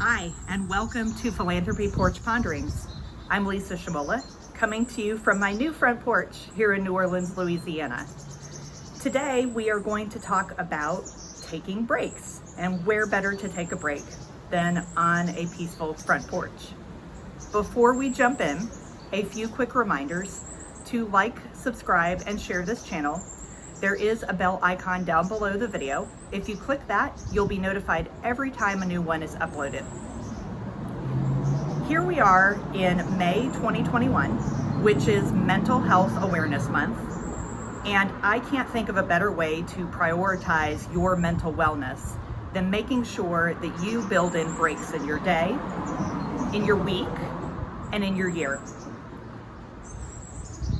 Hi, and welcome to Philanthropy Porch Ponderings. I'm Lisa Shamola, coming to you from my new front porch here in New Orleans, Louisiana. Today, we are going to talk about taking breaks, and where better to take a break than on a peaceful front porch. Before we jump in, a few quick reminders to like, subscribe, and share this channel. There is a bell icon down below the video. If you click that, you'll be notified every time a new one is uploaded. Here we are in May 2021, which is Mental Health Awareness Month. And I can't think of a better way to prioritize your mental wellness than making sure that you build in breaks in your day, in your week, and in your year.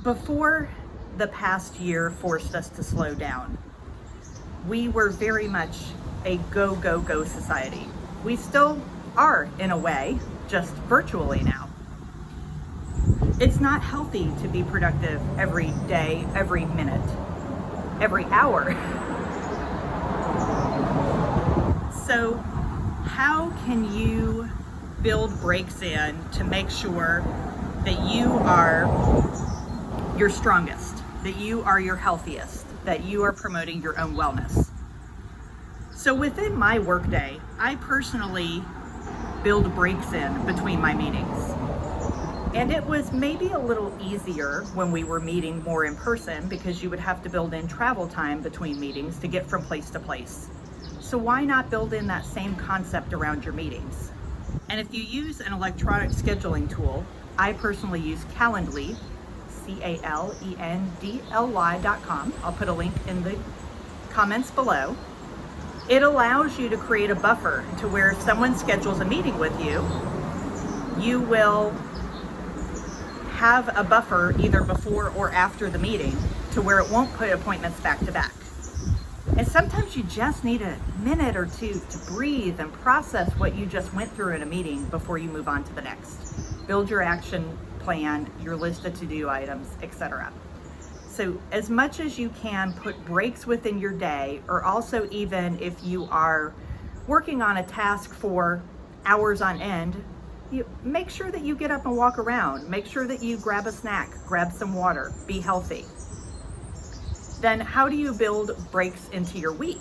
Before the past year forced us to slow down, we were very much a go, go, go society. We still are in a way, just virtually now. It's not healthy to be productive every day, every minute, every hour. So how can you build breaks in to make sure that you are your strongest, that you are your healthiest, that you are promoting your own wellness? So within my workday, I personally build breaks in between my meetings. And it was maybe a little easier when we were meeting more in person because you would have to build in travel time between meetings to get from place to place. So why not build in that same concept around your meetings? And if you use an electronic scheduling tool, I personally use Calendly, Calendly.com. I'll put a link in the comments below. It allows you to create a buffer to where if someone schedules a meeting with you, you will have a buffer either before or after the meeting to where it won't put appointments back to back. And sometimes you just need a minute or two to breathe and process what you just went through in a meeting before you move on to the next. Build your action plan, your list of to-do items, etc. So as much as you can, put breaks within your day, or also even if you are working on a task for hours on end, you make sure that you get up and walk around. Make sure that you grab a snack, grab some water, be healthy. Then how do you build breaks into your week?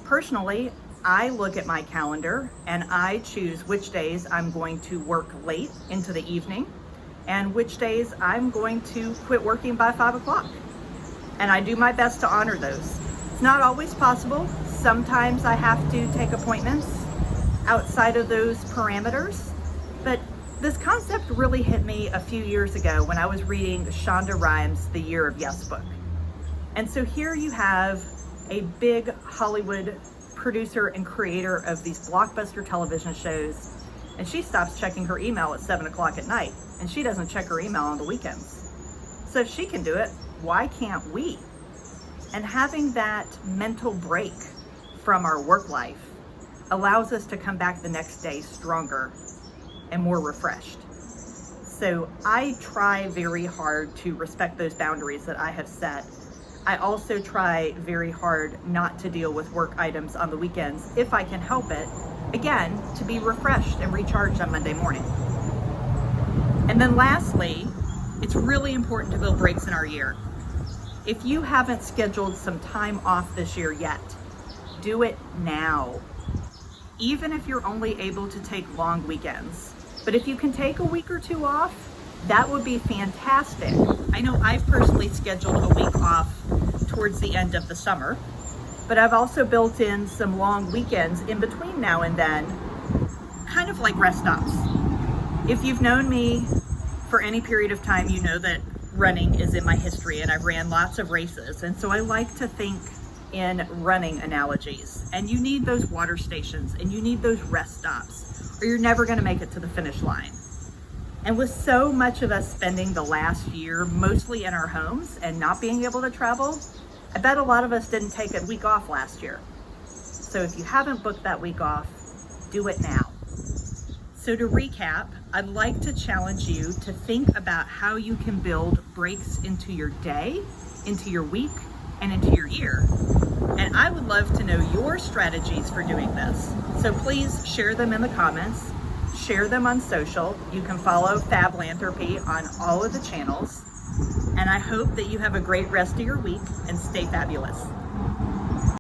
Personally, I look at my calendar and I choose which days I'm going to work late into the evening and which days I'm going to quit working by 5 o'clock. And I do my best to honor those. It's not always possible. Sometimes I have to take appointments outside of those parameters. But this concept really hit me a few years ago when I was reading Shonda Rhimes' The Year of Yes book. And so here you have a big Hollywood producer and creator of these blockbuster television shows, and she stops checking her email at 7 o'clock at night, and she doesn't check her email on the weekends. So if she can do it, why can't we? And having that mental break from our work life allows us to come back the next day stronger and more refreshed. So I try very hard to respect those boundaries that I have set. I also try very hard not to deal with work items on the weekends if I can help it, again, to be refreshed and recharged on Monday morning. And then lastly, it's really important to build breaks in our year. If you haven't scheduled some time off this year yet, do it now. Even if you're only able to take long weekends. But if you can take a week or two off, that would be fantastic. I know I've personally scheduled a week off towards the end of the summer, but I've also built in some long weekends in between now and then, kind of like rest stops. If you've known me for any period of time, you know that running is in my history and I've ran lots of races. And so I like to think in running analogies, and you need those water stations and you need those rest stops, or you're never going to make it to the finish line. And with so much of us spending the last year mostly in our homes and not being able to travel, I bet a lot of us didn't take a week off last year. So if you haven't booked that week off, do it now. So to recap, I'd like to challenge you to think about how you can build breaks into your day, into your week, and into your ear. And I would love to know your strategies for doing this. So please share them in the comments, share them on social. You can follow Philanthropy on all of the channels. And I hope that you have a great rest of your week and stay fabulous.